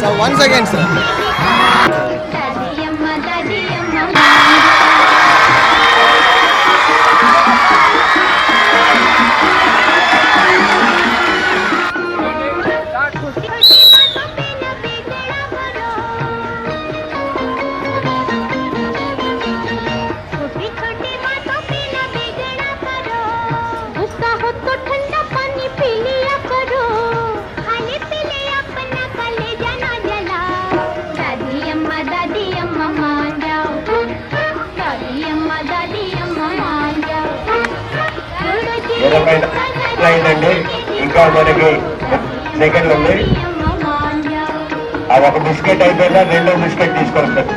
So once again, sir. అయిందండి. ఇంకా మనకి సెకండ్ ఉంది. అది ఒక బిస్కెట్ అయిపోయిందా, రెండో బిస్కెట్ తీసుకొస్తారు.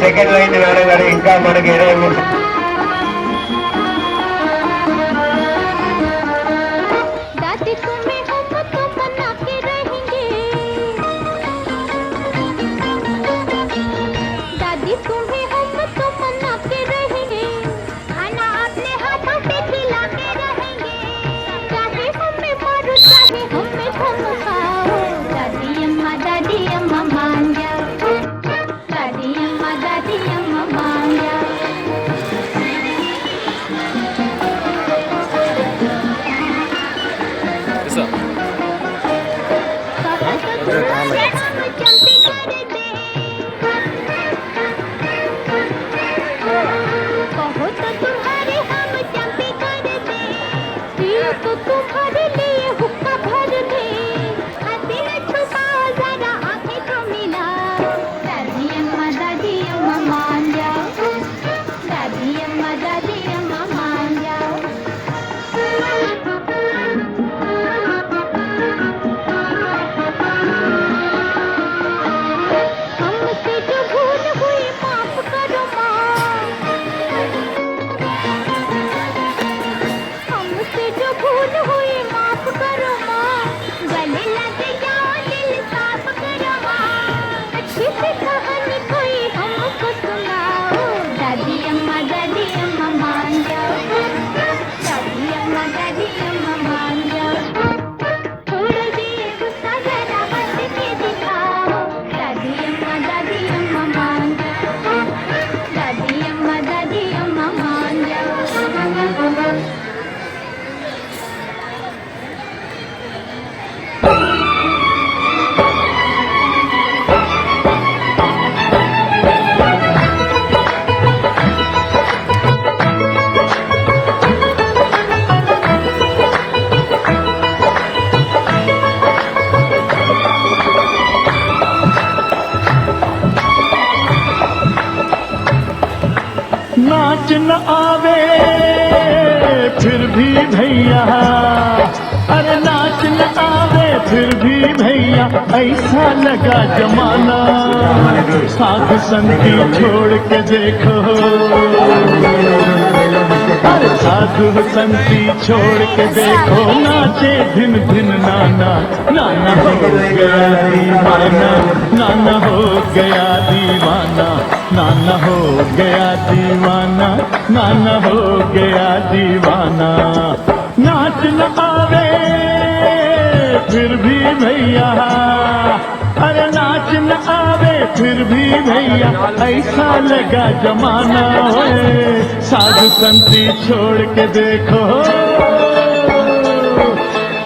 సెకండ్ లైన్ మేడం గారు ఇంకా మనకి 20 నిమిషాలు. नाच न आवे फिर भी भैया, अरे नाच न आवे फिर भी भैया, ऐसा लगा जमाना। साध संगी छोड़ के देखो, अरे साधु संती छोड़ के देखो, नाचे धिन धिन नाना। नाना हो गया दीवाना, नाना हो गया दीवाना, नाना हो गया दीवाना, नाना हो गया दीवाना। नाच न आवे फिर भी भैया, अरे नाच न आवे फिर भी भैया, ऐसा लगा जमाना। साधु संती छोड़ के देखो,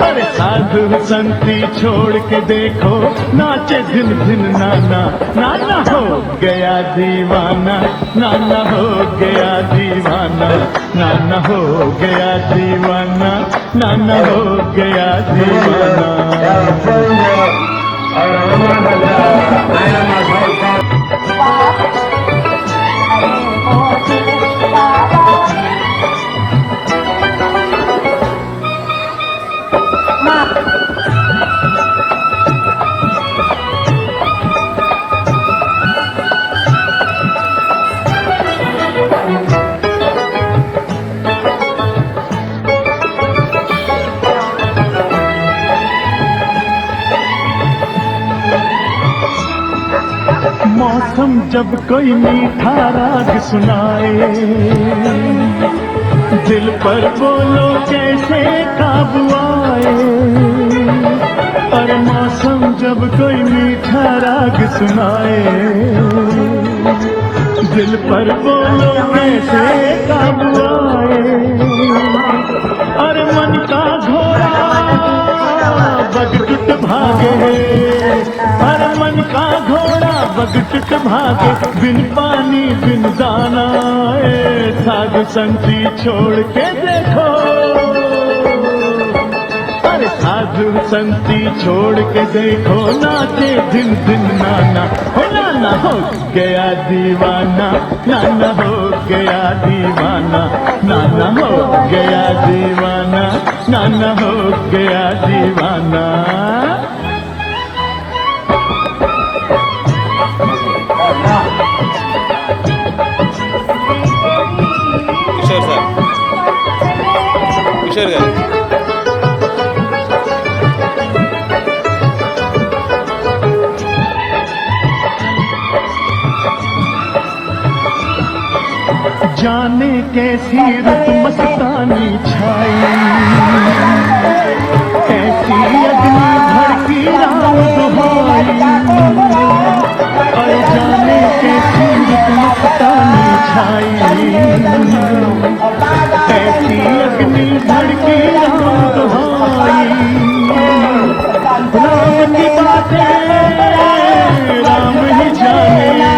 अरे साधु संती छोड़ के देखो, नाचे धिन धिन नाना। नाना हो गया दीवाना, नाना हो गया दीवाना, नाना हो गया दीवाना, नाना हो गया दीवाना। जब कोई मीठा राग सुनाए, दिल पर बोलो कैसे काबू आए। और मौसम जब कोई मीठा राग सुनाए, दिल पर बोलो कैसे काबू आए। और मन का घोड़ा बग टुट भागे, हर मन का घोड़ा बग टुट भागे, बिन पानी बिन दाना। साधु संती छोड़ के देखो, अरे साधु संती छोड़ के देखो, नाचे दिन दिन नाना। हो नाना हो गया दीवाना, नाना हो गया दीवाना, नाना हो गया दीवाना, नाना हो गया दीवाना। కిషోర్ సార్, కిషోర్ గారు. जाने कैसी रुत मस्तानी छाई, कैसी अग्नि भड़की राम दुहाई। और जाने कैसी रुत मस्तानी छाई, कैसी अग्नि भड़की राम दुहाई। राम की बातें राम ही जाने,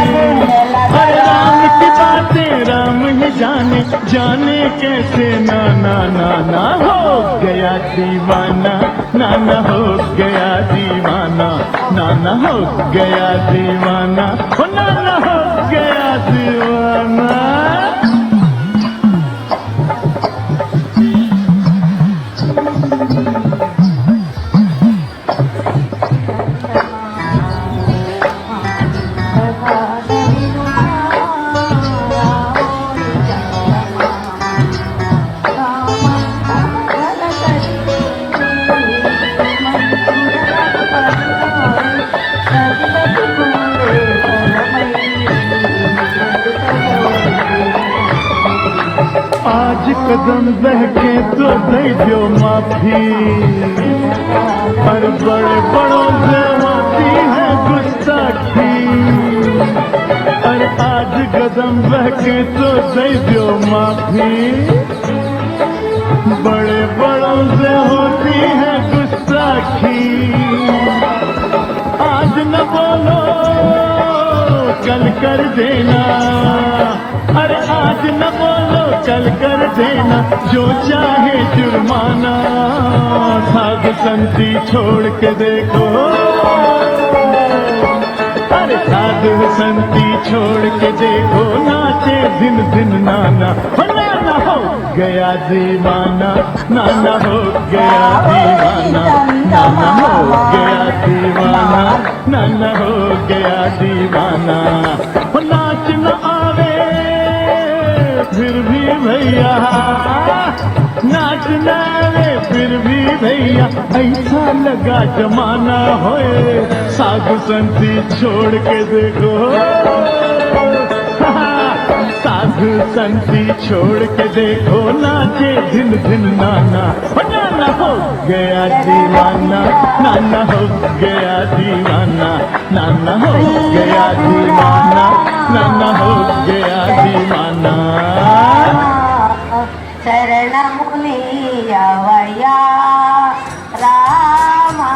राम की बातें राम ही जाने, जाने कैसे नाना। नाना हो गया दीवाना, नाना हो गया दीवाना, नाना हो गया दीवाना, हो नाना हो गया दीवाना। आज कदम बहके तो दे दो माफी, पर बड़े बड़ों से होती है गुस्ताखी। और आज कदम बहके तो दे दो माफी, बड़े बड़ों से होती है गुस्ताखी। आज न बोलो कल कर देना, अरे आज न बोलो कल कर देना, जो चाहे जुर्माना। साधु संती छोड़ के देखो, अरे साधु संती छोड़ के देखो, नाचे दिन दिन नाना। हो नाना हो गया दीवाना, नाना हो गया दीवाना, नाना हो गया दीवाना, नाना हो गया दीवाना। हो नाच न आवे फिर भी भैया, नाच न आवे फिर भी भैया, ऐसा लगा जमाना। होए साधु संती छोड़ के देखो, साधु संती छोड़ के देखो, नाचे दिन दिन नाना। हो नाना हो गया दीवाना, नाना हो गया दीवाना, नाना हो गया दीवाना, नाना हो गया दीवाना। శరణమునియవయ్యా రామా,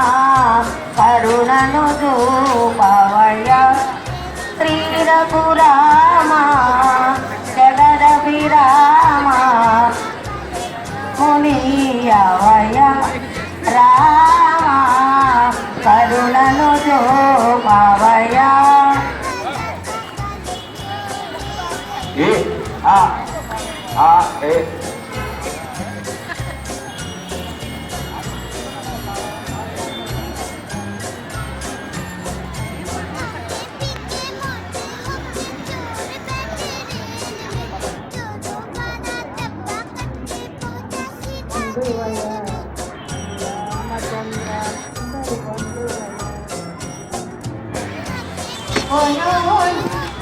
కరుణను చూపవయ్యా శ్రీ రఘురామా, జగదభిరామా మునియవయ్యా రామా, కరుణను చూపవయ్యా. Oh no!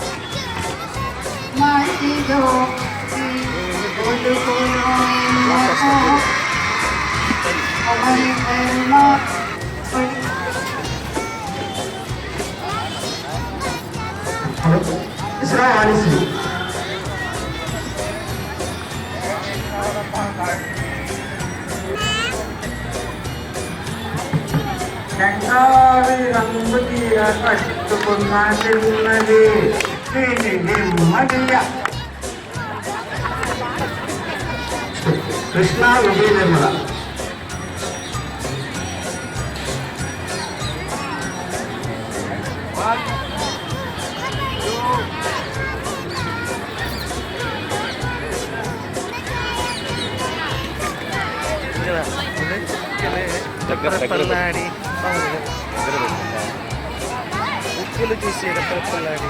जो చంద్రావి రంగు తీర కట్టుకున్న చిన్నది నెమ్మదియ కృష్ణ విజయ నిర్మల పల్లాడి ఉప్పులు చూసి పల్లాడి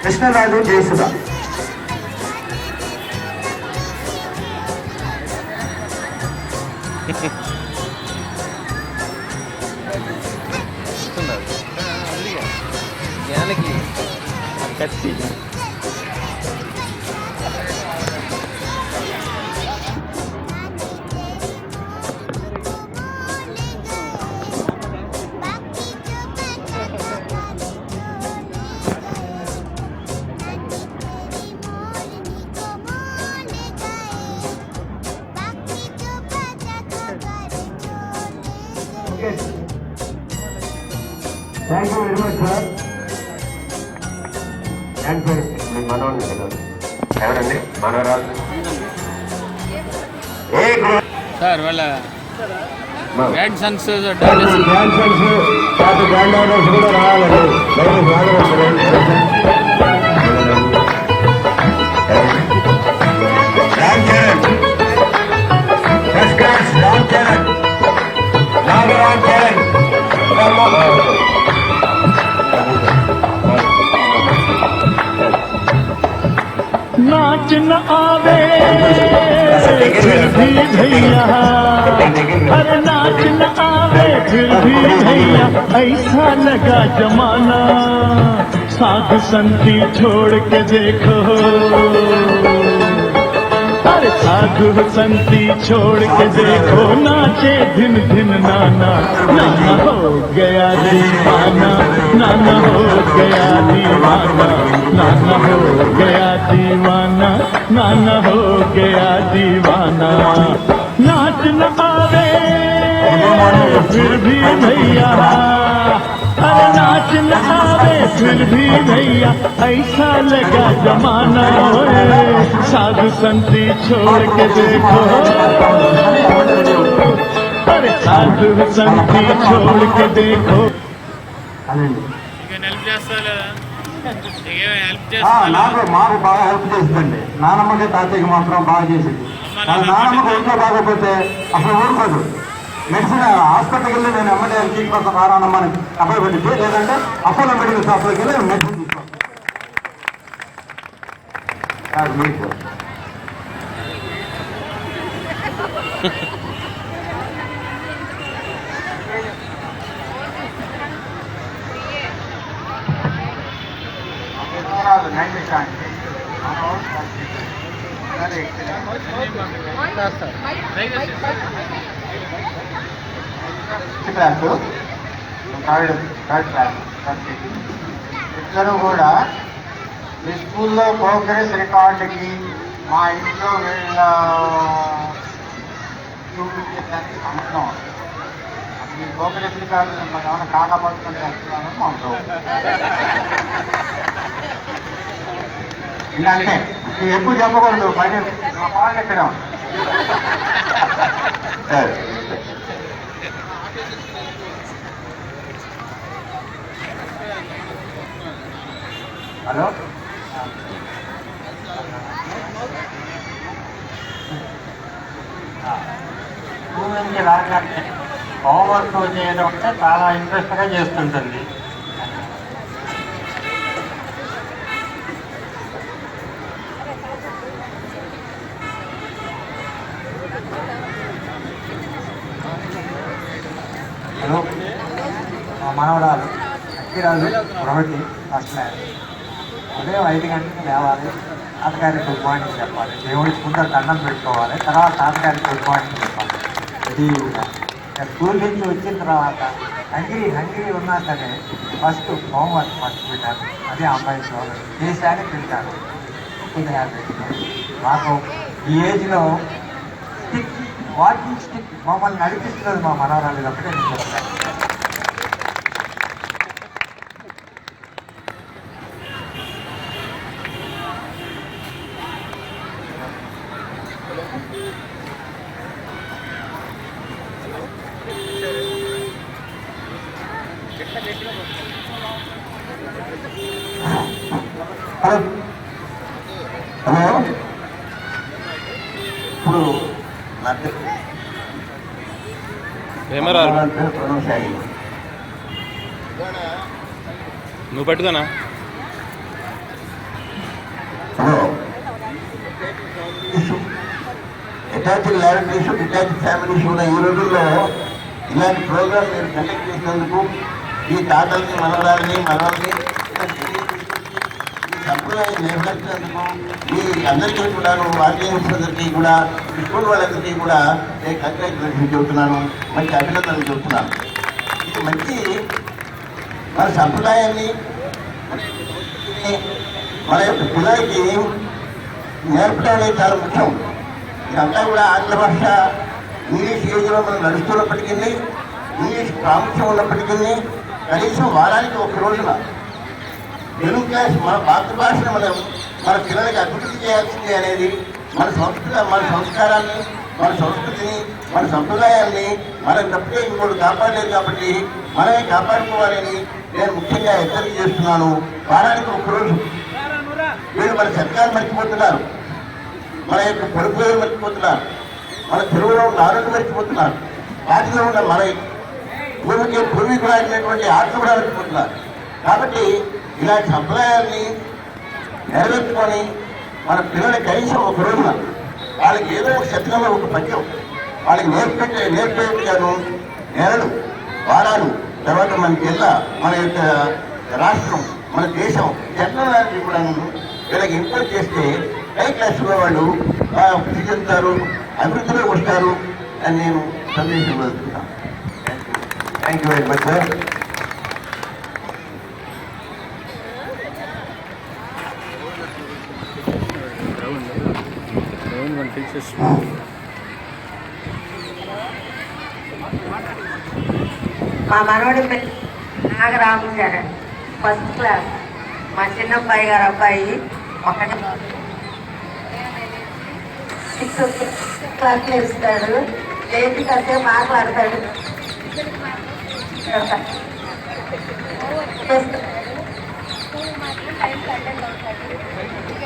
కృష్ణరాజు జయసుధ జ్ఞానకి కత్తి thank you very much sir. మీ మనోళ్ళు ఎవరండి మనోరాలు సార్ వాళ్ళ grand sons grand sons grand daughters కూడా రావాలండి. రామ్ చరణ్ ఫస్ట్ క్లాస్ రామ్ చరణ్ నాగరామ్ చరణ్ नाच न आवे फिर भी भैया, अरे नाच न आवे फिर भी भैया, ऐसा लगा जमाना साध संती छोड़ के देखो, अरे साधु संती छोड़ के देखो, नाचे धिन धिन नाना, नाना हो गया दीवाना, नाना हो गया दीवाना, नाना हो गया दीवाना, नाना हो गया दीवाना। नाच न आवे फिर भी भैया, अरे नाच न आवे फिर भी भैया, ऐसा लगा जमाना, साधु संती छोड़ के देखो, अरे साधु संती छोड़ के देखो। నాకు మాకు బాగా హెల్ప్ చేసిందండి. నానమ్మకి తాతయ్యకి మాత్రం బాగా చేసింది. నానమ్మకి ఒంట్లో బాగోపోతే అసలు ఊరుకోదు. మెడిసిన్ హాస్పిటల్కి వెళ్ళి నేను ఎమ్మటే చీక్ కోసం రానమ్మని అబ్బాయి పెట్టింది, లేదంటే అపోలో మెడికల్ షాప్లోకి వెళ్ళి మెడిసిన్ తీసుకోవాలి. మీకు క్లాసు థర్డ్ క్లాస్ ఇద్దరు కూడా మీ స్కూల్లో ప్రోగ్రెస్ రికార్డుకి మా ఇంట్లో వీళ్ళ చూపించేదానికి సంబంధం. మీ ప్రోగ్రెస్ రికార్డు మిమ్మల్ని ఏమైనా కాకపోతుంటే వస్తున్నాను మాకు ఇలాంటే ఎక్కువ చెప్పకూడదు, బయట మా పాలు ఎక్కడ హలో స్కూల్ నుంచి రాగానే హోంవర్క్ చేయడం అంటే చాలా ఇంట్రెస్ట్గా చేస్తుంటుంది. హలో, మా మనవరాలు అక్కిరాజు ప్రొహటి ఫస్ట్ క్లాస్. ఉదయం 5 గంటలకు లేవాలి, తాతగారికి గుడ్ మార్నింగ్ చెప్పాలి, దేవుడికి ముందు దండం పెట్టుకోవాలి, తర్వాత తాతగారికి గుడ్ మార్నింగ్ చెప్పాలి. రెడీగా స్కూల్ నుంచి వచ్చిన తర్వాత హంగ్రీ ఉన్నా సరే ఫస్ట్ హోంవర్క్ మర్చిపెట్టాను. అదే అమ్మాయి చేశానే తింటాను. ఫుడ్ హ్యాబిట్ మాకు ఈ ఏజ్లో స్టిక్, వాకింగ్ స్టిక్ మమ్మల్ని నడిపిస్తున్నది మా మనవరాలు. కాబట్టి నేను చెప్తాను. హలో హలో, ఇప్పుడు నువ్వు పట్టుకోనా? Hello, attached laboratories, detached families ఉన్న ఈ రోజుల్లో ఇలాంటి ప్రోగ్రామ్ మీరు కండక్ట్ చేసినందుకు ఈ తాతల్ని, మనవరాలని, మనవల్ని సంప్రదాయం నిర్వహించినందుకు మీ అందరికీ కూడాను, ఆర్గనైజర్స్కి కూడా, స్కూల్ వాళ్ళందరికీ కూడా నేను కంగ్రాచులేషన్ చెబుతున్నాను, మంచి అభినందనలు చెబుతున్నాను. ఇది మంచి మన సంప్రదాయాన్ని మన యొక్క పిల్లలకి నేర్పడం అనేది చాలా ముఖ్యం. ఇదంతా కూడా ఆంగ్ల భాష, ఇంగ్లీష్ ఏజ్లో మనం నడుస్తున్నప్పటికీ, ఇంగ్లీష్ ప్రాముఖ్యం ఉన్నప్పటికీ కనీసం వారానికి ఒక రోజున తెలుగు క్లాస్ మన మాతృభాషను మన పిల్లలకి అభివృద్ధి చేయాల్సింది అనేది మన సంస్కారాన్ని, మన సంస్కృతిని, మన సంప్రదాయాల్ని మనం తప్పితే ఇంకోటి కాపాడలేదు. కాబట్టి మనమే కాపాడుకోవాలని నేను ముఖ్యంగా హెచ్చరిక చేస్తున్నాను. వారానికి ఒకరోజు వీళ్ళు మన సర్కారు మర్చిపోతున్నారు, మన యొక్క పొరుగు మర్చిపోతున్నారు, మన తెలుగులో ఉన్న ఆరోగ్యం మర్చిపోతున్నారు, వాటిలో ఉన్న మన పూర్వీకులైనటువంటి ఆటలు కూడా మర్చిపోతున్నారు. కాబట్టి ఇలాంటి సంప్రదాయాల్ని నెరవేర్చుకొని మన పిల్లల కనీసం ఒక రోజున వాళ్ళకి ఏదో ఒక శతకంలో ఒక పద్యం వాళ్ళకి నేర్పేట్టుగాను నెలలు, వారాలు, తర్వాత మన జిల్లా, మన యొక్క రాష్ట్రం, మన దేశం టెక్నాలజీ కూడా వీళ్ళకి ఇంప్రూవ్ చేస్తే హై క్లాస్లో వాళ్ళు కృషి చెందుతారు, అభివృద్ధిలో వస్తారు అని నేను సందేశం వస్తున్నాను. Thank you very much sir. మా మనవడి పేరు నాగరామచరణ్, ఫస్ట్ క్లాస్. మా చిన్నబ్బాయి గారు అబ్బాయి ఒకటి 6th క్లాస్ ఇస్తాడు. లేచి కాసేపు మాట్లాడతాడు,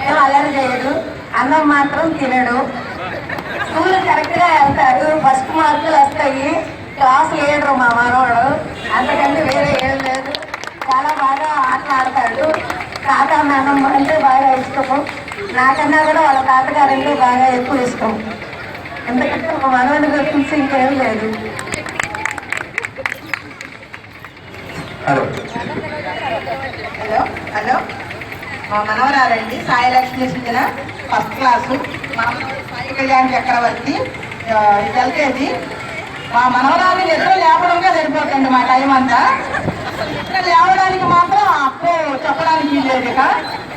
ఏం అల్లరి చేయడు, అన్నం మాత్రం తినడు. స్కూల్ కరెక్ట్గా వెళ్తాడు, ఫస్ట్ మార్కులు వస్తాయి. క్లాస్ లీడరు మా మనవాడు, అంతకంటే వేరే ఏం లేదు. చాలా బాగా ఆటలాడతాడు. తాత నాన్నమ్మ అంటే బాగా ఇష్టము. నాకన్నా కూడా వాళ్ళ తాతగారంటే బాగా ఎక్కువ ఇష్టం. ఎందుకంటే మా మనవాడి గురించి ఇంకేం లేదు. హలో హలో, మా మనవరాలండి సాయిలక్ష్మి చెందిన ఫస్ట్ క్లాసు. మా సాయి కళ్యాణ్ చక్రవర్తి ఎల్కేజీ. మా మనవరాలు నిద్ర లేపడంగా సరిపోతుంది మా టైం అంతా. నిద్ర లేవడానికి మాత్రం అప్పుడు చెప్పడానికి లేదు. ఇక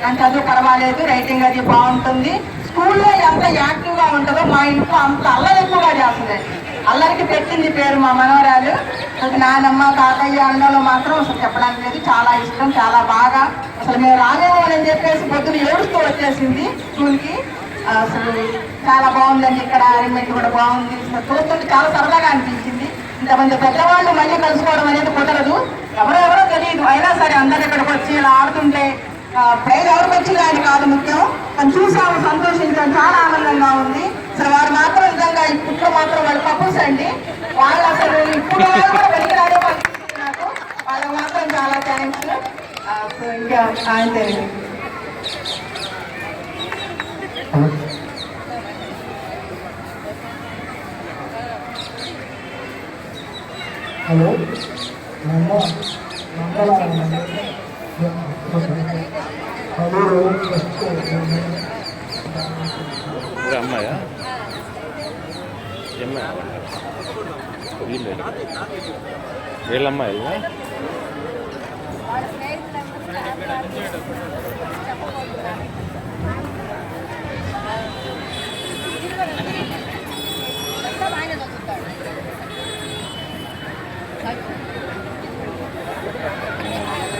దాని చదువు పర్వాలేదు, రైటింగ్ అది బాగుంటుంది. స్కూల్లో ఎంత యాక్టివ్గా ఉంటుందో మా ఇంట్లో అంత అల్లరి ఎక్కువగా చేస్తుంది. అల్లరికి పెట్టింది పేరు మా మనవరాలు. నానమ్మ తాతయ్య అండంలో మాత్రం అసలు చెప్పడానికి లేదు. చాలా ఇష్టం, చాలా బాగా. అసలు మేము రాలేమని చెప్పేసి పొద్దున ఏడుస్తూ వచ్చేసింది స్కూల్కి. అసలు చాలా బాగుందండి, ఇక్కడ అరేంజ్మెంట్ కూడా బాగుంది. చూస్తుంటే చాలా సరదాగా అనిపించింది. ఇంతమంది పెద్దవాళ్ళు మళ్ళీ కలుసుకోవడం అనేది కుదరదు, ఎవరెవరో తెలియదు. అయినా సరే అందరు ఇక్కడికి వచ్చి ఇలా ఆడుతుంటే ప్రైజ్ ఎవరికి వచ్చింది ఆయన కాదు ముఖ్యం, కానీ చూసాము, సంతోషించడం చాలా ఆనందంగా ఉంది. అసలు వారు మాత్రం నిజంగా ఇప్పట్లో మాత్రం వాళ్ళు కపుల్స్ అండి. వాళ్ళు అసలు ఇప్పుడు వాళ్ళు కూడా వెలిగిరాడే పనిపిస్తుంది నాకు. వాళ్ళకి మాత్రం చాలా థ్యాంక్స్. ఇంకా ఆయన తెలియదు. హలో అమ్మాయా వీళ్ళు వీళ్ళమ్మాయి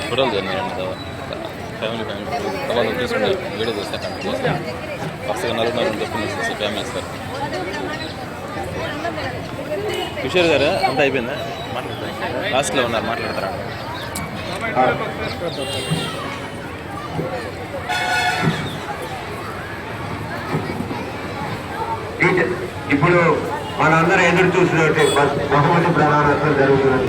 చూడాలి ఫ్యామిలీ తర్వాత తీసుకుంటే వీడియో చూస్తాను వరుసగా నలుగురు చెప్పింది ఫ్యామిలీ సార్ కిషోర్ గారు అంతా అయిపోయిందా మాట్లాడతారు లాస్ట్లో ఉన్నారు మాట్లాడతారా ఇప్పుడు మనందరూ ఎదురు చూసినట్టు బహుమతి ప్రధానోత్సవం జరుగుతున్నది.